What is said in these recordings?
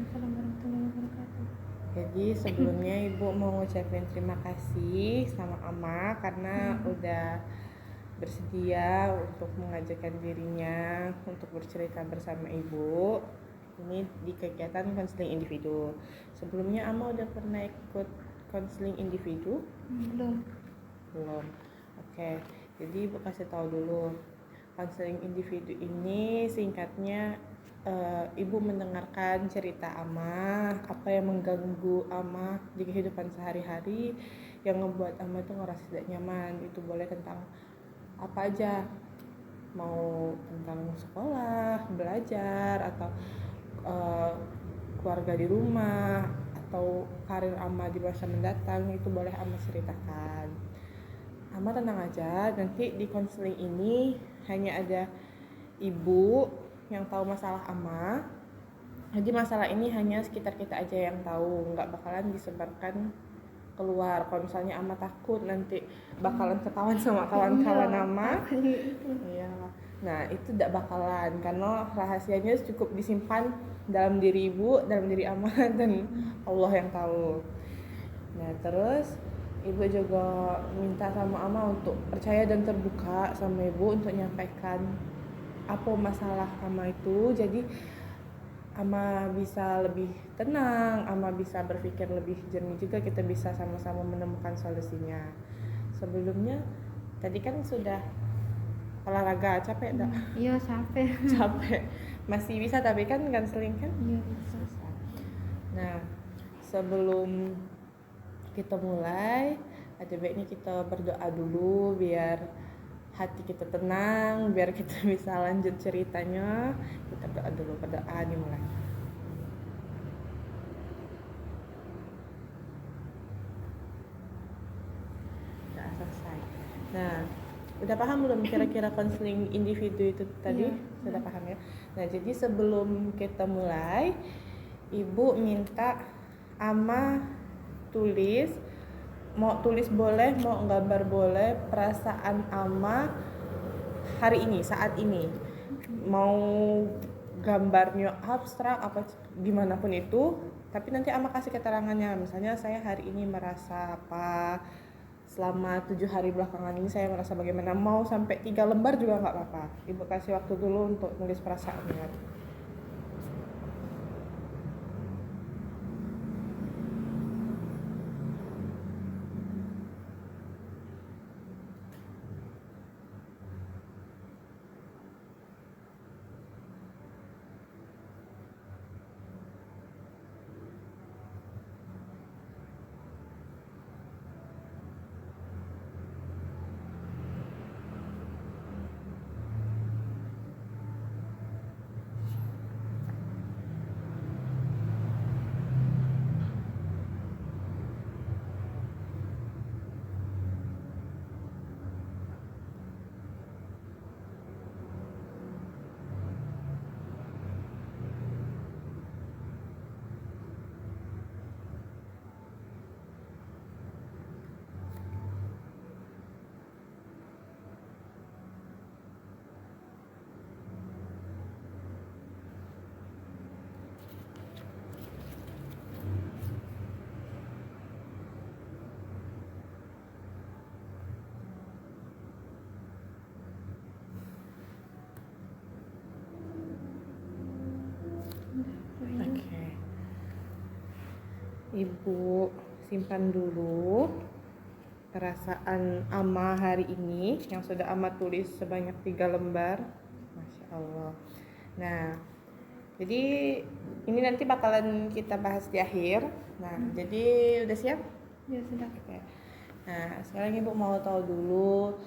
Waalaikumsalam warahmatullahi wabarakatuh. Jadi sebelumnya Ibu mau ngucapin terima kasih sama Ama karena udah bersedia untuk mengajarkan dirinya untuk bercerita bersama Ibu. Ini di kegiatan konseling individu. Sebelumnya Ama udah pernah ikut konseling individu? Belum. Belum. Oke. Jadi Ibu kasih tahu dulu. Konseling individu ini singkatnya Ibu mendengarkan cerita Ama, apa yang mengganggu Ama di kehidupan sehari-hari yang membuat Ama itu ngerasa tidak nyaman. Itu boleh tentang apa aja, mau tentang sekolah, belajar, atau keluarga di rumah, atau karir Ama di masa mendatang, itu boleh Ama ceritakan. Ama tenang aja, nanti di konseling ini hanya ada Ibu yang tahu masalah Ama. Jadi masalah ini hanya sekitar kita aja yang tahu, nggak bakalan disebarkan keluar. Kalau misalnya Ama takut nanti bakalan ketahuan sama kawan-kawan Ama. Iya. Nah, itu tidak bakalan karena rahasianya cukup disimpan dalam diri Ibu, dalam diri Ama dan Allah yang tahu. Nah, terus Ibu juga minta sama Ama untuk percaya dan terbuka sama Ibu untuk menyampaikan apa masalah Ama itu. Jadi Ama bisa lebih tenang, Ama bisa berpikir lebih jernih juga, kita bisa sama-sama menemukan solusinya. Sebelumnya tadi kan sudah olahraga, capek enggak? Iya, capek. Capek. Masih bisa tapi kan konseling kan? Iya, bisa. Nah, sebelum kita mulai, ada baiknya kita berdoa dulu biar hati kita tenang, biar kita bisa lanjut ceritanya. Kita berdoa dulu, berdoa dimulai. Udah selesai. Nah, udah paham belum kira-kira konseling individu itu tadi? Iya. Sudah paham ya? Nah, jadi sebelum kita mulai, Ibu minta Ama tulis, mau tulis boleh, mau gambar boleh, perasaan Ama hari ini, saat ini. Mau gambarnya abstrak apa gimana pun itu, tapi nanti Ama kasih keterangannya. Misalnya saya hari ini merasa apa, selama 7 hari belakangan ini saya merasa bagaimana. Mau sampai 3 lembar juga nggak apa-apa. Ibu kasih waktu dulu untuk nulis perasaannya. Oke. Ibu simpan dulu perasaan Ama hari ini yang sudah Ama tulis sebanyak 3 lembar. Masya Allah. Nah, jadi ini nanti bakalan kita bahas di akhir. Nah, jadi udah siap? Ya, sudah. Oke. Nah, sekarang Ibu mau tahu dulu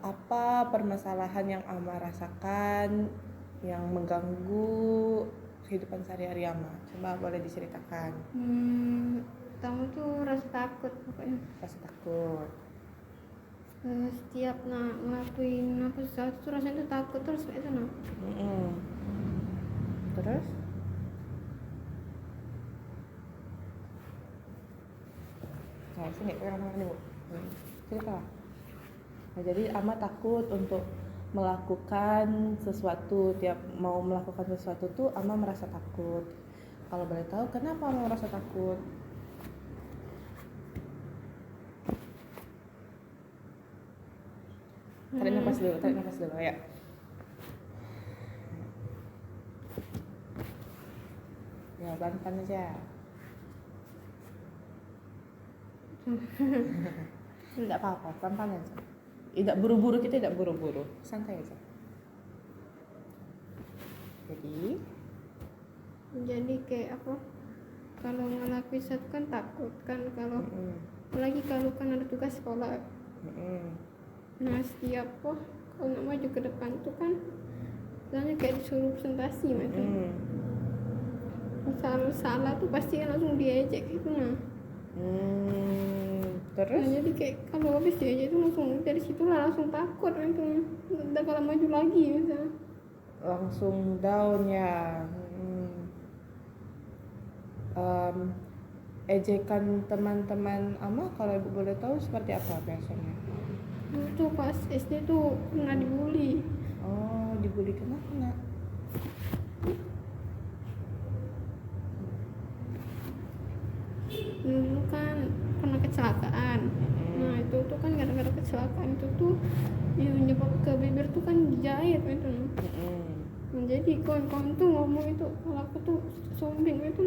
apa permasalahan yang Ama rasakan yang mengganggu kehidupan sehari-hari Ama. Coba boleh diceritakan. Pertama tuh rasa takut pokoknya. Rasa takut. Setiap ngelakuin apa sesuatu tuh rasanya tuh takut terus kayak itu Terus? Nah, sini pegang tangan Ibu. Cerita. Nah, jadi Ama takut untuk melakukan sesuatu, tiap mau melakukan sesuatu tuh Ama merasa takut. Kalau boleh tahu kenapa Ama merasa takut? Tarik nafas dulu ya. Ya, pelan-pelan aja. Tidak apa-apa, pelan-pelan aja. Tidak buru-buru, kita tidak buru-buru, santai aja. Jadi kayak apa, kalau ngelakuin sesuatu kan takut kan, kalau apalagi kalau kan ada tugas sekolah. Nah setiap kalau nak maju ke depan tuh kan misalnya kayak disuruh presentasi macam misal salah tuh pasti langsung diejek gitu. Terus? Nah, jadi kayak kalau habis diejek itu langsung dari situ lah langsung takut itu, udah kalau maju lagi misalnya Langsung down ya. Ejekan teman-teman Ama kalau ibu boleh tahu seperti apa biasanya? dulu tuh pas SD tuh pernah dibully. Oh, dibully kenapa nak? Dulu kan pernah kecelakaan. Nah itu tuh kan gara-gara kecelakaan itu tuh yang nyebab ke bibir tuh kan dijahit itu. Nah, jadi kawan-kawan tuh ngomong itu kalau aku tuh sombeng itu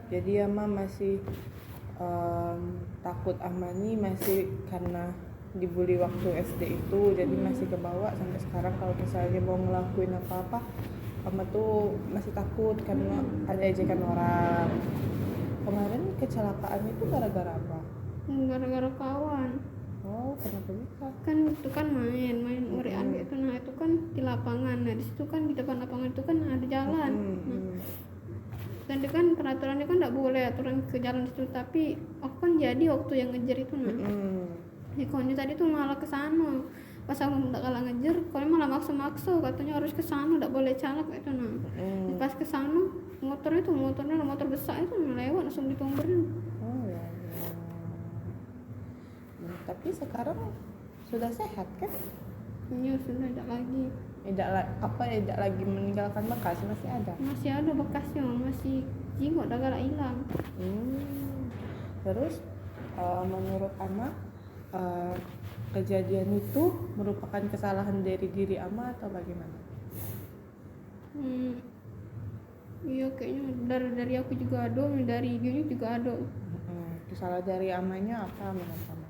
Jadi Ama masih takut Ama nih masih karena dibully waktu SD itu, jadi masih kebawa sampai sekarang kalau misalnya mau ngelakuin apa-apa Ama tuh masih takut karena ada ejekan orang. Kemarin kecelakaan itu gara-gara apa? gara-gara kawan. Oh, kenapa bisa? Kan itu kan main urian gitu. Nah itu kan di lapangan. Nah di situ kan di depan lapangan itu kan ada jalan. Dan itu kan peraturannya kan tidak boleh aturan ke jalan situ, tapi aku kan jadi waktu yang ngejar itu di kawannya tadi tuh malah ke sana. Pas aku tak kalah ngejar, kawannya malah maksa-maksa katanya harus ke sana, tidak boleh calak itu Pas ke sana motornya motor besar itu lewat langsung ditumberin. Oh ya. Tapi sekarang sudah sehat kan? Iya sudah tidak lagi. Tidak lagi meninggalkan bekas, masih ada Bekasnya, masih jinggot dah galak hilang. Terus menurut Ama kejadian itu merupakan kesalahan dari diri Ama atau bagaimana? Iya kayaknya dari aku juga ada, dari dia juga ada. Kesalahan dari Amanya apa menurut Ama?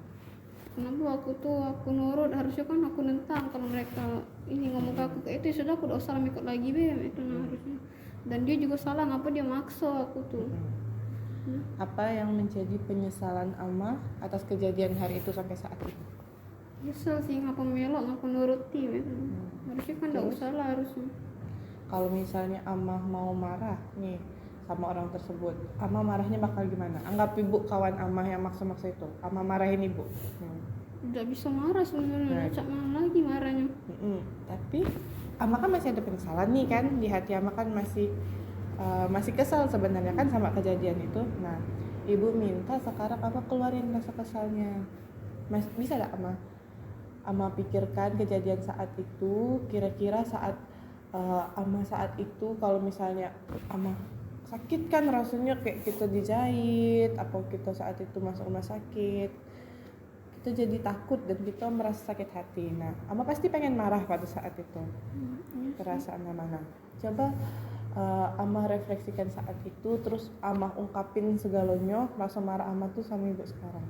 Kenapa aku nurut, harusnya kan aku nentang kalau mereka ini ngomong ke aku kayak itu, sudah aku udah salah ikut lagi itu harusnya. Dan dia juga salah, ngapa dia maksa aku tuh. Apa yang menjadi penyesalan Ama atas kejadian hari itu sampai saat ini? Nyesel sih, ngapa melok, ngapa nuruti harusnya kan enggak usah lah harusnya. Kalau misalnya Ama mau marah nih sama orang tersebut, Ama marahnya bakal gimana? Anggap ibu kawan Ama yang maksa-maksa itu, Ama marahin ibu. Udah bisa marah sebenarnya, cak mana lagi marahnya. Tapi Ama kan masih ada penyesalan nih kan, di hati Ama kan masih kesal sebenarnya kan sama kejadian itu. Nah, ibu minta sekarang Ama keluarin rasa kesalnya. Bisa gak Ama pikirkan kejadian saat itu, kira-kira saat Ama saat itu kalau misalnya Ama sakit kan rasanya kayak kita dijahit, atau kita saat itu masuk rumah sakit, kita jadi takut dan kita merasa sakit hati. Nah, Ama pasti pengen marah pada saat itu. Perasaan mana? Coba Ama refleksikan saat itu, terus Ama ungkapin segalanya rasa marah Ama tuh sama ibu sekarang.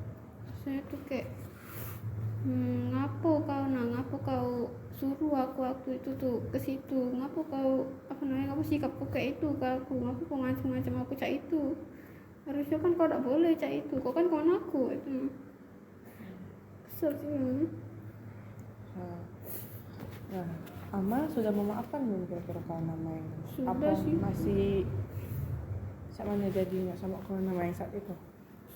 Saya tuh kayak ngapa kau suruh aku waktu itu tuh ke situ, ngapa kau sikapku kayak itu ke aku, ngapa kau ngancam aku cak itu, harusnya kan kau tidak boleh cak itu, kau kan kawan aku itu. Kesel sih. Nah, Ama sudah memaafkan belum kira-kira kawan Ama yang sudah apa sih. Masih sama jadinya sama kawan Ama yang saat itu?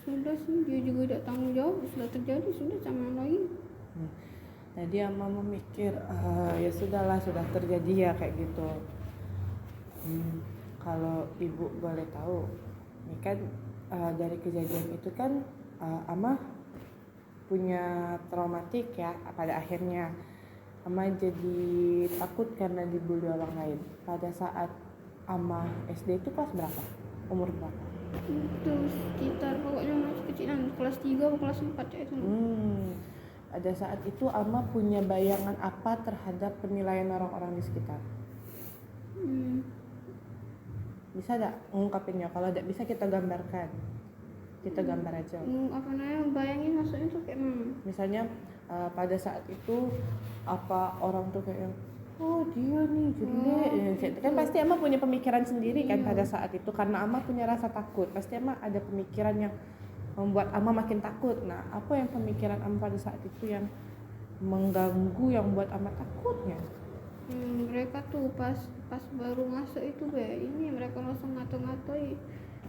Sudah sih, dia juga tidak tanggung jawab, sudah terjadi, sudah sama lagi. Tadi Ama memikir ya sudahlah, sudah terjadi ya kayak gitu. Kalau ibu boleh tahu, ini kan dari kejadian itu kan Ama punya traumatik ya pada akhirnya. Ama jadi takut karena dibully orang lain. Pada saat Ama SD itu kelas berapa? Umur berapa? Itu sekitar pokoknya masih kecilan, kelas 3 atau kelas 4 ya itu. Pada saat itu Ama punya bayangan apa terhadap penilaian orang-orang di sekitar? Bisa gak ngungkapinnya? Kalau tidak bisa kita gambarkan. Kita gambar aja. Apa namanya, bayangin maksudnya tuh kayak Misalnya pada saat itu apa orang tuh kayak, oh dia nih jelek, kan pasti Ama punya pemikiran sendiri kan pada saat itu, karena Ama punya rasa takut, pasti Ama ada pemikiran yang membuat Ama makin takut. Nah, apa yang pemikiran Ama pada saat itu yang mengganggu, yang buat Ama takutnya? Mereka tuh pas baru masuk itu ini mereka langsung ngato-ngatoi.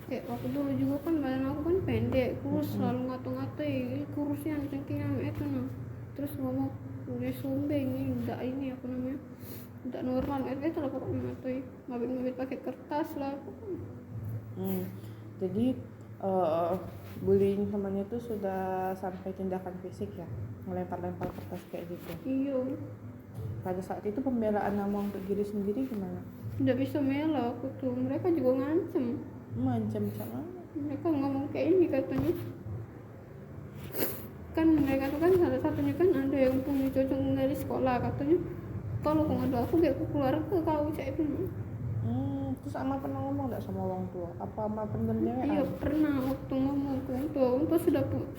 Kayak waktu dulu juga kan badan aku kan pendek, kurus, selalu ngato-ngatoi kurusnya cengkingan itu nah. Terus ngomong udah sombeng ini apa namanya, tidak normal itu lah pokoknya ngatoi, mabit pakai kertas lah. Jadi bullying temannya tuh sudah sampai tindakan fisik ya, melempar-lempar kertas kayak gitu. Iya. Pada saat itu pembelaan Ama untuk diri sendiri gimana? Tidak bisa mela aku tuh, mereka juga ngancem. Macam mana? Mereka ngomong kayak ini katanya. Kan mereka tuh kan salah satunya kan ada yang punya cocok dari sekolah katanya. Kalau kau ngadu aku biar aku keluar ke kau cak itu. Terus Ama pernah ngomong nggak sama orang tua? Apa Ama pendam cewek? Iya pernah waktu ngomong ke untuk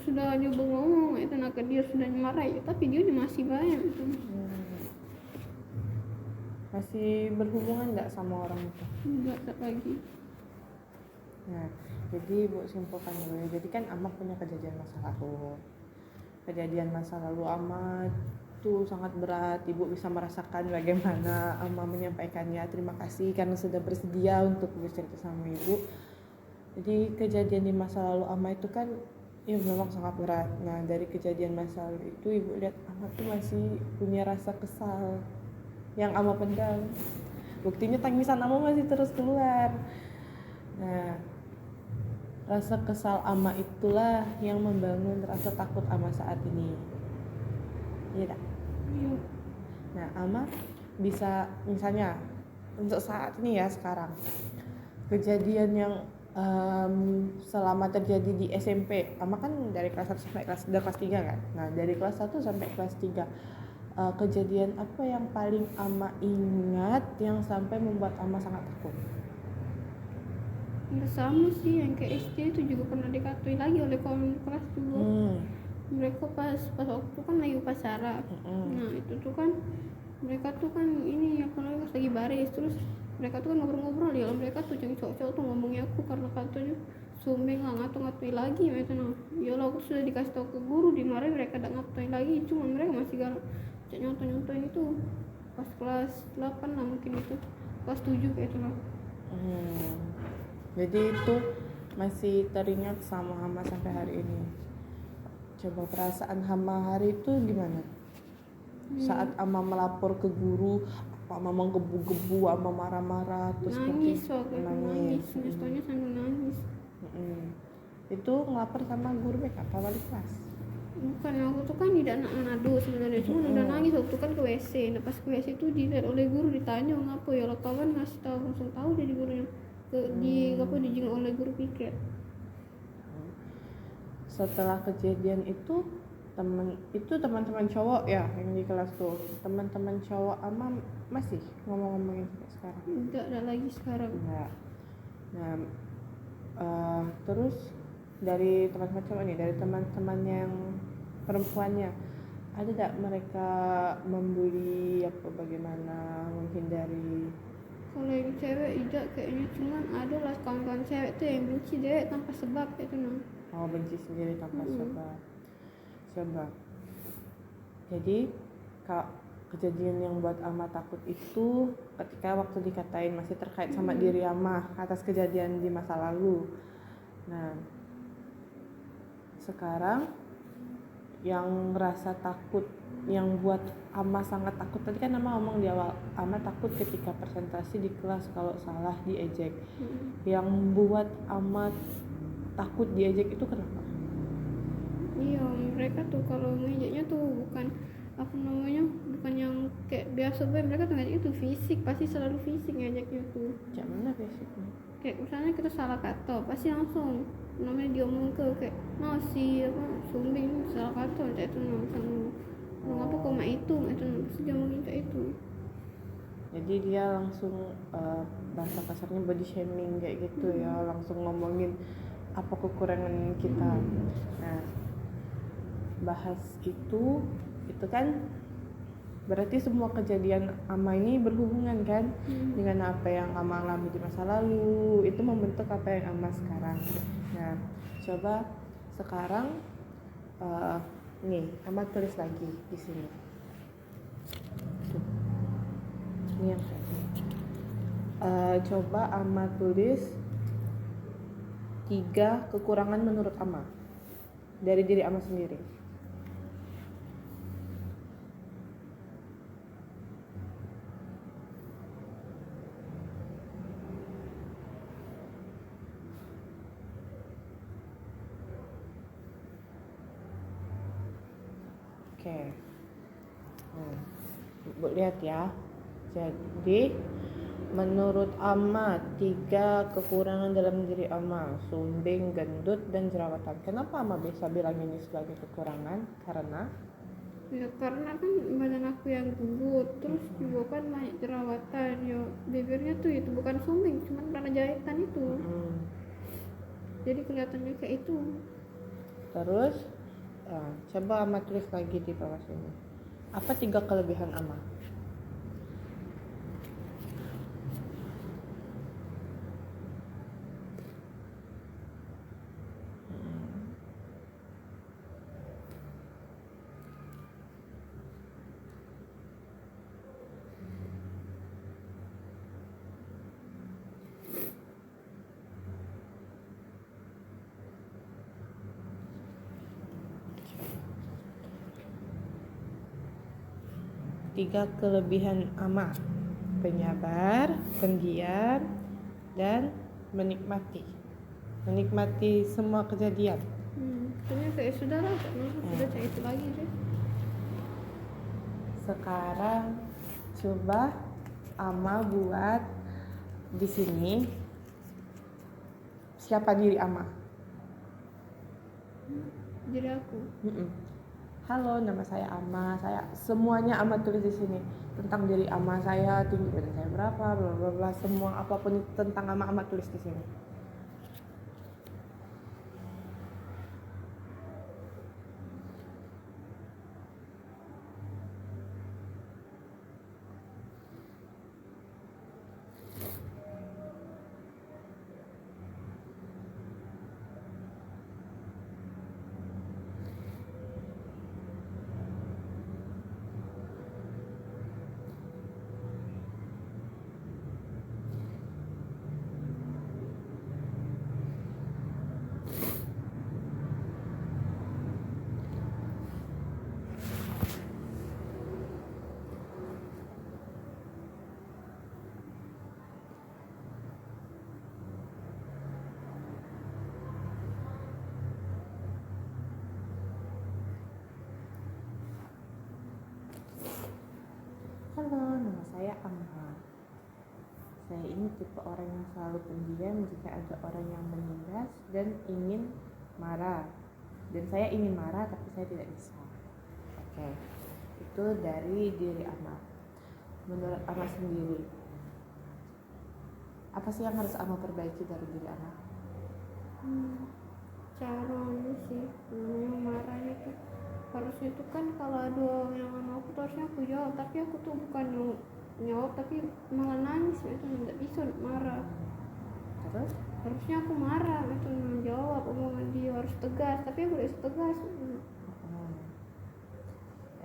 sudah nyoba ngomong itu nak dia sudah dimarahi tapi dia masih banyak itu. Masih berhubungan nggak sama orang itu? Enggak lagi. Nah, jadi Ibu simpulkan dulu ya. Jadi kan Ama punya kejadian masa lalu. Kejadian masa lalu Ama tuh sangat berat. Ibu bisa merasakan bagaimana Ama menyampaikannya. Terima kasih karena sudah bersedia untuk bercerita sama Ibu. Jadi kejadian di masa lalu Ama itu kan ya memang sangat berat. Nah, dari kejadian masa lalu itu Ibu lihat Ama tuh masih punya rasa kesal yang Ama pendam. Buktinya tangisan Ama masih terus keluar. Nah, rasa kesal Ama itulah yang membangun rasa takut Ama saat ini. Iya tak? Iya. Nah, Ama bisa misalnya untuk saat ini ya sekarang kejadian yang selama terjadi di SMP, Ama kan dari kelas 1 sampai kelas 3 kan. Nah, dari kelas 1 sampai kelas 3 kejadian apa yang paling Ama ingat yang sampai membuat Ama sangat takut? Ya sama sih yang ke SD itu juga pernah dikatui lagi oleh kawan kelas juga. Mereka pas waktu kan lagi upacara. Nah itu tuh kan mereka tuh kan ini apa namanya pas lagi baris, terus mereka tuh kan ngobrol-ngobrol ya, mereka tuh yang cowok-cowok tuh ngomongnya aku karena katanya sumbeng lah ngatoi lagi gitu. Nah ya lah aku sudah dikasih tahu ke guru, dimarahin mereka tidak ngatoi lagi, cuma mereka masih galak nyontoin itu pas kelas 8 lah mungkin, itu kelas 7 kayak itu lah. Jadi itu masih teringat sama Ama sampai hari ini. Coba perasaan Ama hari itu gimana? Saat Ama melapor ke guru, apa Ama menggebu-gebu, Ama marah-marah, terus nangis waktu itu nangis, nyesotnya sambil nangis. Itu ngelapor sama guru BK apa wali kelas? Bukan, aku tuh kan tidak ngadu sebenarnya, cuma udah nangis waktu kan ke WC. Nah pas ke WC itu dilihat oleh guru, ditanya ngapa ya, lo kawan ngasih tahu langsung tahu jadi gurunya dijenguk oleh guru piket. Setelah kejadian itu teman-teman cowok ya yang di kelas tuh, teman-teman cowok Ama masih ngomong-ngomongin sampai sekarang? Tidak ada lagi sekarang. Enggak. Nah terus dari teman-teman cowok nih, dari teman-teman yang perempuannya, ada tidak mereka membuli apa bagaimana, menghindari? Kalau yang cewek tidak kayaknya, cuman ada lah kawan-kawan cewek tuh yang benci dewek tanpa sebab itu nah. Oh, benci sendiri tanpa sebab. Jadi kejadian yang buat Ama takut itu ketika waktu dikatain masih terkait sama diri Ama atas kejadian di masa lalu. Nah, sekarang yang rasa takut yang buat Ama sangat takut, tadi kan Ama ngomong di awal, Ama takut ketika presentasi di kelas kalau salah diejek. Yang buat Ama takut diejek itu kenapa? Iya, mereka tuh kalau ngejeknya tuh bukan apa namanya, bukan yang kayak biasa gue, mereka tuh ngajak itu fisik, pasti selalu fisik ngajaknya tuh. Cak mana basicnya? Kayak misalnya kita salah kata pasti langsung namanya diomong ke kayak nasi apa sumbing salah kata kayak itu misalnya ngapa kok mak itu pasti dia ngomongin kayak itu. Jadi dia langsung bahasa kasarnya body shaming kayak gitu ya, langsung ngomongin apa kekurangan kita. Nah, bahas itu kan berarti semua kejadian Ama ini berhubungan kan dengan apa yang Ama alami di masa lalu, itu membentuk apa yang Ama sekarang. Nah, coba sekarang nih Ama tulis lagi di sini. Tuh. Ini yang tadi. Coba Ama tulis 3 kekurangan menurut Ama dari diri Ama sendiri. Oke. Lihat ya. Jadi menurut Ama 3 kekurangan dalam diri Ama, sumbing, gendut, dan jerawatan. Kenapa Ama bisa bilang ini sebagai kekurangan? Karena Karena kan badan aku yang gendut, terus juga kan banyak jerawatan ya, bibirnya tuh itu bukan sumbing, cuman karena jahitan itu. Jadi kelihatannya kayak itu. Terus coba Ama tulis lagi di bawah sini. Apa 3 kelebihan Ama? Tiga kelebihan Ama: penyabar, pendiam, dan menikmati semua kejadian. Kayaknya kayak sudah lah, sudah kayak itu lagi sih. Sekarang coba Ama buat di sini siapa diri Ama. Jadi aku. Halo, nama saya Ama. Saya semuanya Ama tulis di sini tentang diri Ama. Saya tinggi badan saya berapa, bla bla bla, semua apapun tentang Ama tulis di sini. Halo, nama saya Ama. Saya ini tipe orang yang selalu pendiam jika ada orang yang menindas dan ingin marah. Dan saya ingin marah tapi saya tidak bisa. Oke, itu dari diri Ama. Menurut Ama sendiri, apa sih yang harus Ama perbaiki dari diri Ama? Caranya sih, yang marahnya tuh harusnya tuh kan kalau ada orang yang sama aku tuh harusnya aku jawab, tapi aku tuh bukan jawab tapi malah nangis, itu nggak bisa marah. Terus? Harusnya aku marah, itu menjawab omongan dia, harus tegas, tapi aku udah tegas.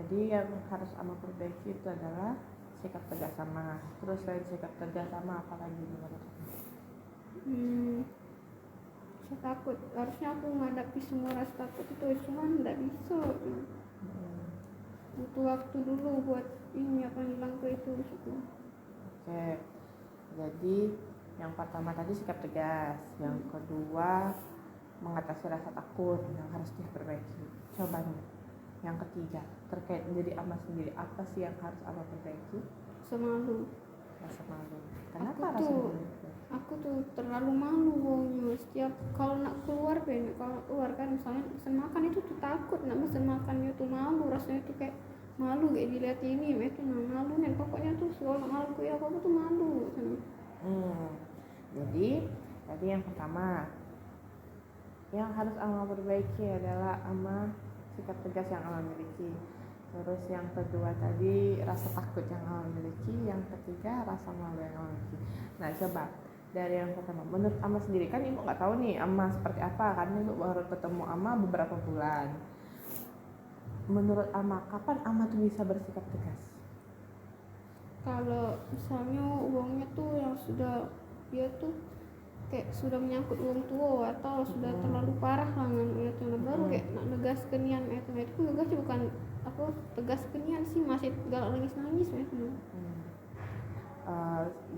Jadi yang harus Ama perbaiki itu adalah sikap tegas sama. Terus selain sikap tegas sama, apa lagi menurut Ama? Saya takut, harusnya aku menghadapi semua rasa takut itu, cuman nggak bisa. Butuh waktu dulu buat ini apa hilang ke itu. Oke, jadi yang pertama tadi sikap tegas, yang kedua mengatasi rasa takut yang harus diperbaiki. Coba nih, Yang ketiga, terkait diri Ama sendiri, apa sih yang harus Ama perbaiki? Semalu. Rasa malu. Kenapa Aku rasa tuh- malu? Aku tuh terlalu malu wongnya setiap kalau nak keluar kalau keluar kan misalnya pesan makan itu tuh takut nak pesan makannya tuh malu, rasanya tuh kayak malu kayak dilihat ini itu malu nih pokoknya tuh kalau malu ya aku tuh malu. Jadi tadi yang pertama yang harus Ama perbaiki adalah Ama sikap tegas yang Ama miliki. Terus yang kedua tadi rasa takut yang Ama miliki. Yang ketiga rasa malu yang Ama miliki. Nah coba dari yang pertama, menurut Ama sendiri, kan ibu nggak tahu nih Ama seperti apa karena ibu baru ketemu Ama beberapa bulan. Menurut Ama, kapan Ama tuh bisa bersikap tegas? Kalau misalnya uangnya tuh yang sudah dia tuh kayak sudah menyangkut uang tua atau sudah terlalu parah lah itu baru kayak nak negas kenian itu negas bukan apa tegas kenian sih masih galak nangis itu.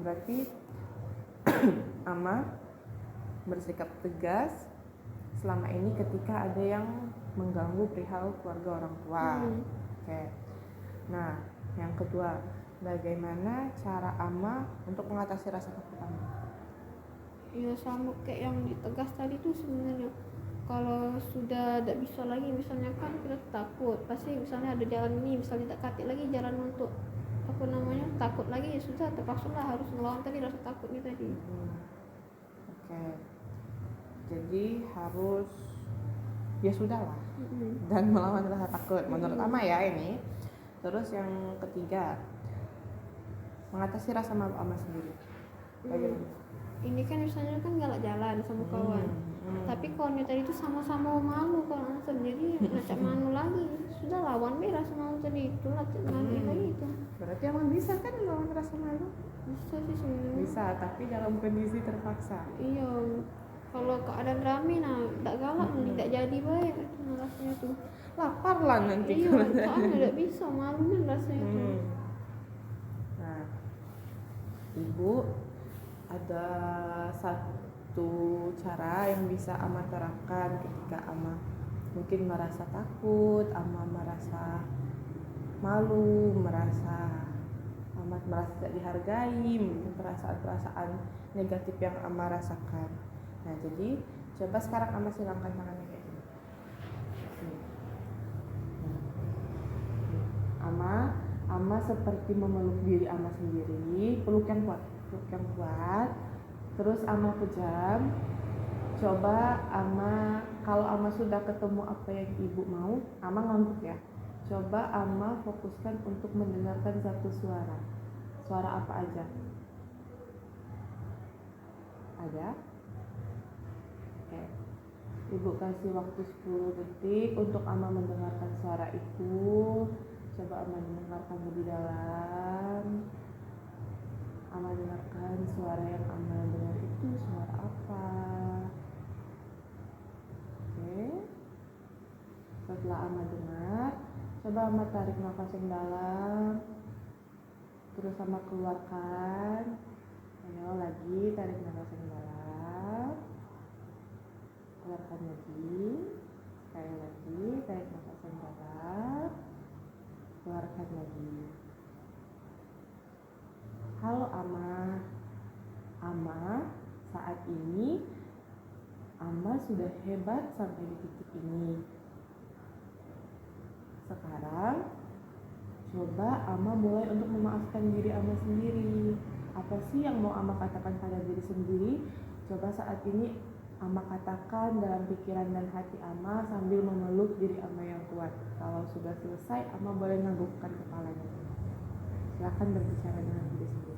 Berarti Ama bersikap tegas selama ini ketika ada yang mengganggu perihal keluarga orang tua. Oke. Nah, yang kedua, bagaimana cara Ama untuk mengatasi rasa takut Ama? Ya sama kayak yang ditegas tadi tuh sebenarnya. Kalau sudah tidak bisa lagi, misalnya kan kita takut, pasti misalnya ada jalan ini, misalnya tak katik lagi jalan untuk apa namanya takut lagi, ya sudah terpaksa lah harus melawan tadi rasa takutnya tadi. Oke. Jadi harus ya sudahlah dan melawan rasa takut menurut Ama ya ini. Terus yang ketiga, mengatasi rasa malu Ama sendiri. Bagaimana? Ini kan misalnya kan galak jalan sama kawan, tapi kawannya tadi itu sama-sama malu kalau sendiri ngajak malu lagi, sudah lawan deh rasa malu tadi itu nanti lagi itu. Berarti Ama bisa kan melawan rasa malu? Bisa sih sebenarnya. Bisa, tapi dalam kondisi terpaksa. Iya, kalau keadaan rame nah tak galak tidak jadi baik itu rasanya tuh. Lapar lah nanti. Iya, soalnya tidak bisa malu kan rasanya tuh. Nah, Ibu ada satu cara yang bisa Ama terapkan ketika Ama mungkin merasa takut, Ama merasa malu, Ama merasa tidak dihargai, mungkin perasaan-perasaan negatif yang Ama rasakan. Nah, jadi coba sekarang Ama silangkan tangannya kayak gini. Ama seperti memeluk diri Ama sendiri, peluk yang kuat. Terus Ama pejam. Coba Ama, kalau Ama sudah ketemu apa yang Ibu mau, Ama ngangguk ya. Coba Ama fokuskan untuk mendengarkan satu suara. Suara apa aja? Ada? Oke. Ibu kasih waktu 10 detik untuk Ama mendengarkan suara itu. Coba Ama dengarkan lebih dalam. Ama dengarkan suara yang Ama dengar itu suara apa. Oke. Setelah Ama dengar, coba Ama tarik nafas yang dalam, terus Ama keluarkan. Ayo lagi, tarik nafas yang dalam, keluarkan lagi. Sekali lagi, tarik nafas yang dalam, keluarkan lagi. Halo Ama, saat ini Ama sudah hebat sampai di titik ini. Sekarang coba Ama mulai untuk memaafkan diri Ama sendiri. Apa sih yang mau Ama katakan pada diri sendiri? Coba saat ini Ama katakan dalam pikiran dan hati Ama sambil memeluk diri Ama yang kuat. Kalau sudah selesai, Ama boleh nganggukkan kepalanya. Silakan berbicara dengan diri sendiri.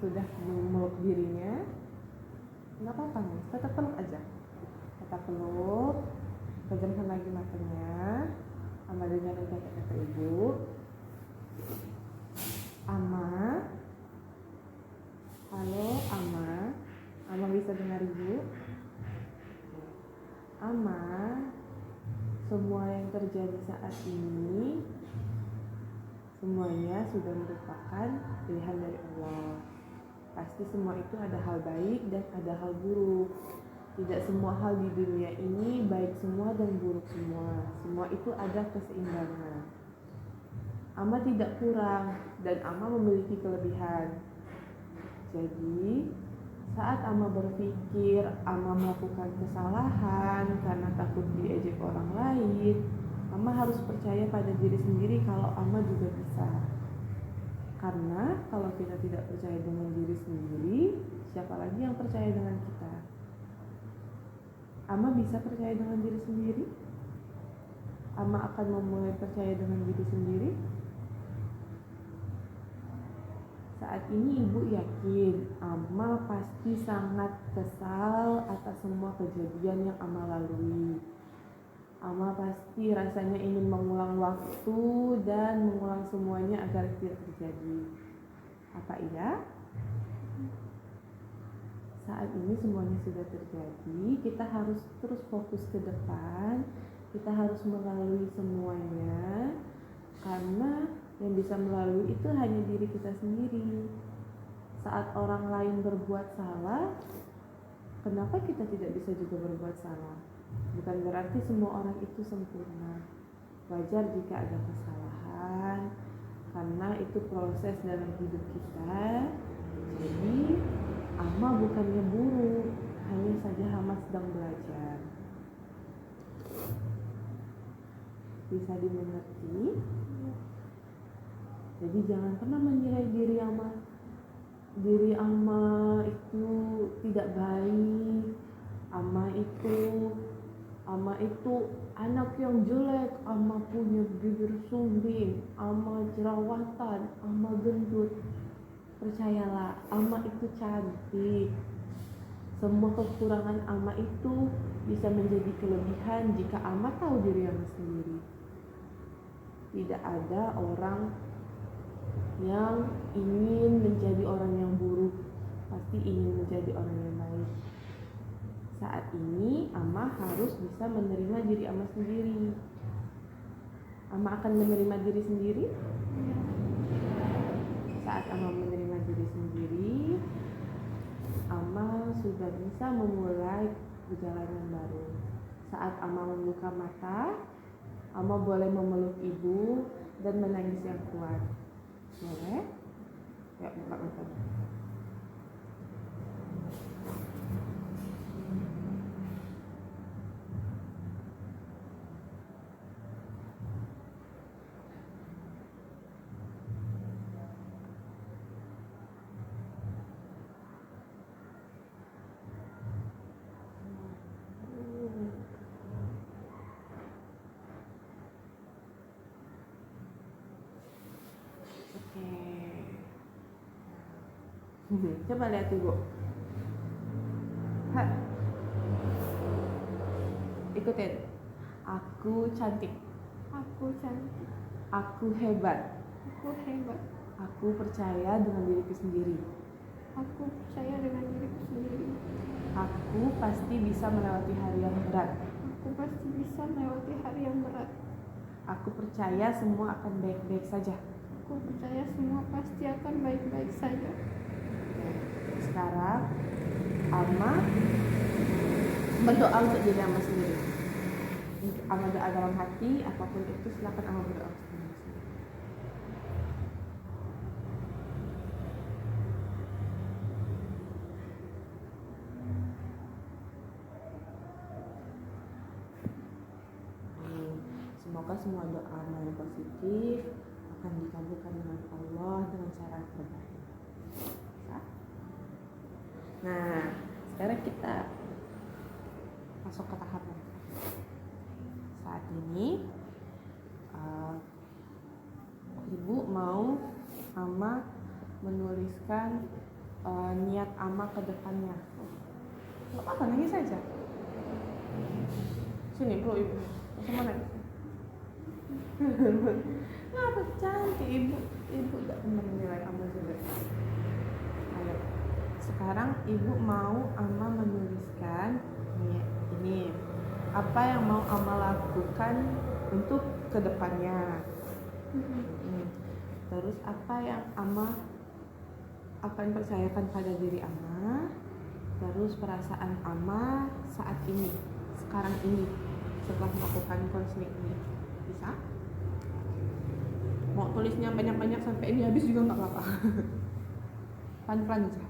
Sudah memeluk dirinya, nggak apa-apa nih, tetap peluk aja, tetap peluk, pejamkan lagi matanya. Ama dengerin kata-kata Ibu. Ama, halo Ama bisa dengar Ibu? semua yang terjadi saat ini semuanya sudah merupakan pilihan dari Allah. Pasti semua itu ada hal baik dan ada hal buruk. Tidak semua hal di dunia ini baik semua dan buruk semua. Semua itu ada keseimbangan. Amma tidak kurang dan Amma memiliki kelebihan. Jadi saat Amma berpikir Amma melakukan kesalahan karena takut diejek orang lain, Amma harus percaya pada diri sendiri kalau Amma juga bisa. Karena kalau kita tidak percaya dengan diri sendiri, siapa lagi yang percaya dengan kita? Amma bisa percaya dengan diri sendiri? Amma akan memulai percaya dengan diri sendiri? Saat ini ibu yakin Amma pasti sangat kesal atas semua kejadian yang Amma lalui. Amma pasti rasanya ingin mengulang waktu dan mengulang semuanya agar tidak terjadi. Apa iya? Saat ini semuanya sudah terjadi, kita harus terus fokus ke depan. Kita harus melalui semuanya karena yang bisa melalui itu hanya diri kita sendiri. Saat orang lain berbuat salah, kenapa kita tidak bisa juga berbuat salah? Bukan berarti semua orang itu sempurna. Wajar jika ada kesalahan, karena itu proses dalam hidup kita. Jadi, Amma bukannya buruk, hanya saja Amma sedang belajar. Bisa dimengerti? Jadi jangan pernah menilai diri Amma itu tidak baik. Amma itu anak yang jelek. Amma punya bibir sumbing, Amma jerawatan, Amma gendut. Percayalah, Amma itu cantik. Semua kekurangan Amma itu bisa menjadi kelebihan jika Amma tahu diri Amma sendiri. Tidak ada orang yang ingin menjadi orang yang buruk, pasti ingin menjadi orang yang baik. Saat ini Amma harus bisa menerima diri Amma sendiri. Amma akan menerima diri sendiri. Saat Amma menerima diri sendiri, Amma sudah bisa memulai perjalanan baru. Saat Amma membuka mata, Amma boleh memeluk ibu dan menangis yang kuat. Boleh? Ya, buka matanya. Coba lihat ibu. Ikutin. Aku cantik. Aku cantik. Aku hebat. Aku hebat. Aku percaya dengan diriku sendiri. Aku percaya dengan diriku sendiri. Aku pasti bisa melewati hari yang berat. Aku pasti bisa melewati hari yang berat. Aku percaya semua akan baik-baik saja. Aku percaya semua pasti akan baik-baik saja. Sekarang Amma berdoa untuk diri Amma sendiri. Amma doa dalam hati, apapun itu silakan Amma berdoa sendiri. Semoga semua doa Amma yang positif akan dikabulkan dengan Allah dengan cara terbaik. Nah, sekarang kita masuk ke tahapan. Saat ini ibu mau Amma menuliskan niat Amma ke depannya. Gak apa-apa, nangis saja. Sini bro, ibu sama nangis. Ngapa cantik ibu gak pernah menilai Amma juga. Ayo, sekarang ibu mau Amma menuliskan ini apa yang mau Ama lakukan untuk kedepannya. Terus apa yang Ama akan percayakan pada diri Ama, terus perasaan Ama saat ini, sekarang ini, setelah melakukan konseling ini. Bisa? Mau tulisnya banyak-banyak sampai ini habis juga nggak apa-apa. Pelan-pelan aja.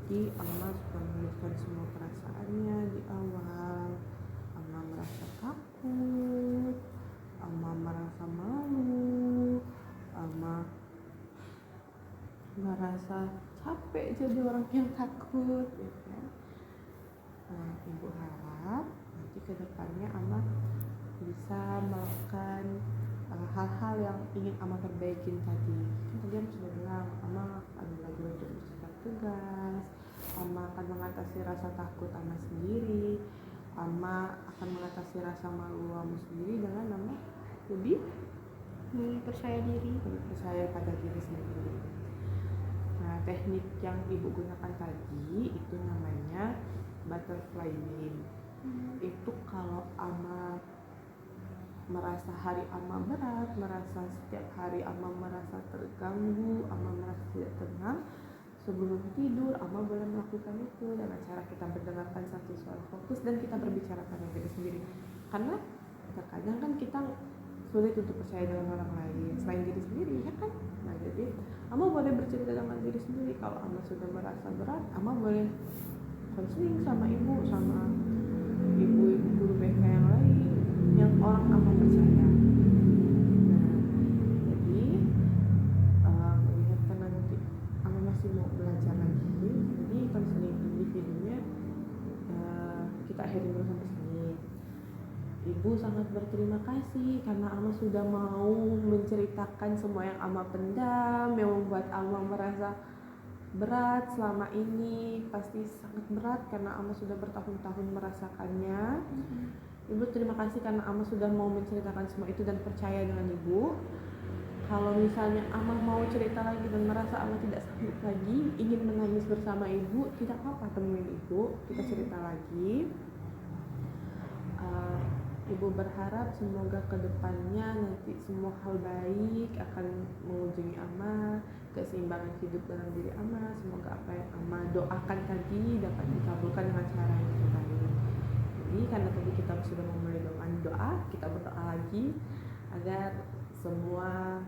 Jadi Ama sudah menuliskan semua perasaannya di awal. Ama merasa takut, Ama merasa malu, Ama merasa capek jadi orang yang takut, gitu ya. Nah, Ibu harap nanti kedepannya Ama bisa melakukan hal-hal yang ingin Ama perbaikin tadi. Kan tadi Ama sudah bilang Ama akan belajar untuk bersikap tegas, Ama akan mengatasi rasa takut Ama sendiri, Ama akan mengatasi rasa malu Ama sendiri dengan Ama lebih percaya diri, percaya pada diri sendiri. Nah, teknik yang Ibu gunakan tadi itu namanya butterfly wing. Itu kalau Ama merasa hari Ama berat, merasa setiap hari Ama merasa terganggu, Ama merasa tidak tenang, sebelum tidur Ama boleh melakukan itu dengan cara kita mendengarkan satu suara fokus dan kita berbicara pada diri sendiri. Karena terkadang kan kita sulit untuk percaya dengan orang lain selain diri sendiri, ya kan? Nah, jadi Ama boleh bercerita dengan diri sendiri. Kalau Ama sudah merasa berat, Ama boleh konseling sama ibu, sama ibu-ibu guru BK yang lain, yang orang Ama percaya. Nah, jadi melihat karena nanti Ama masih mau belajar lagi, jadi konseling individunya kita akhiri dulu sampai sini. Ibu sangat berterima kasih karena Ama sudah mau menceritakan semua yang Ama pendam, yang membuat Ama merasa berat selama ini. Pasti sangat berat karena Ama sudah bertahun-tahun merasakannya. Ibu terima kasih karena Ama sudah mau menceritakan semua itu dan percaya dengan Ibu. Kalau misalnya Ama mau cerita lagi dan merasa Ama tidak sanggup lagi, ingin menangis bersama Ibu, tidak apa-apa, temuin Ibu, kita cerita lagi. Ibu berharap semoga kedepannya nanti semua hal baik akan mengunjungi Ama, keseimbangan hidup dalam diri Ama. Semoga apa yang Ama doakan tadi dapat dikabulkan dengan cara yang terbaik. Jadi karena tadi kita sudah memulai dengan doa, kita berdoa lagi agar semua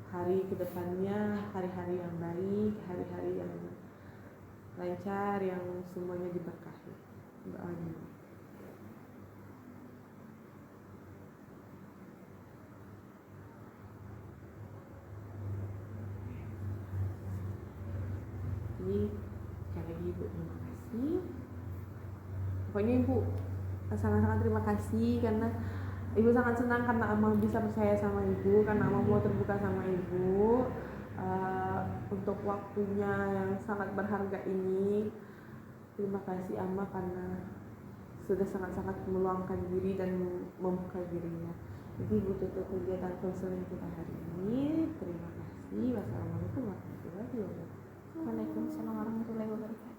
hari kedepannya hari-hari yang baik, hari-hari yang lancar, yang semuanya diberkahi. Doa dulu. Jadi sekali lagi Ibu terima kasih. Pokoknya Ibu sangat-sangat terima kasih karena Ibu sangat senang karena Ama bisa percaya sama Ibu, karena Ama mau terbuka sama Ibu untuk waktunya yang sangat berharga ini. Terima kasih Ama karena sudah sangat-sangat meluangkan diri dan membuka dirinya. Jadi Ibu tutup kegiatan konseling kita hari ini. Terima kasih. Wassalamualaikum warahmatullahi wabarakatuh. Waalaikumsalam warahmatullahi wabarakatuh.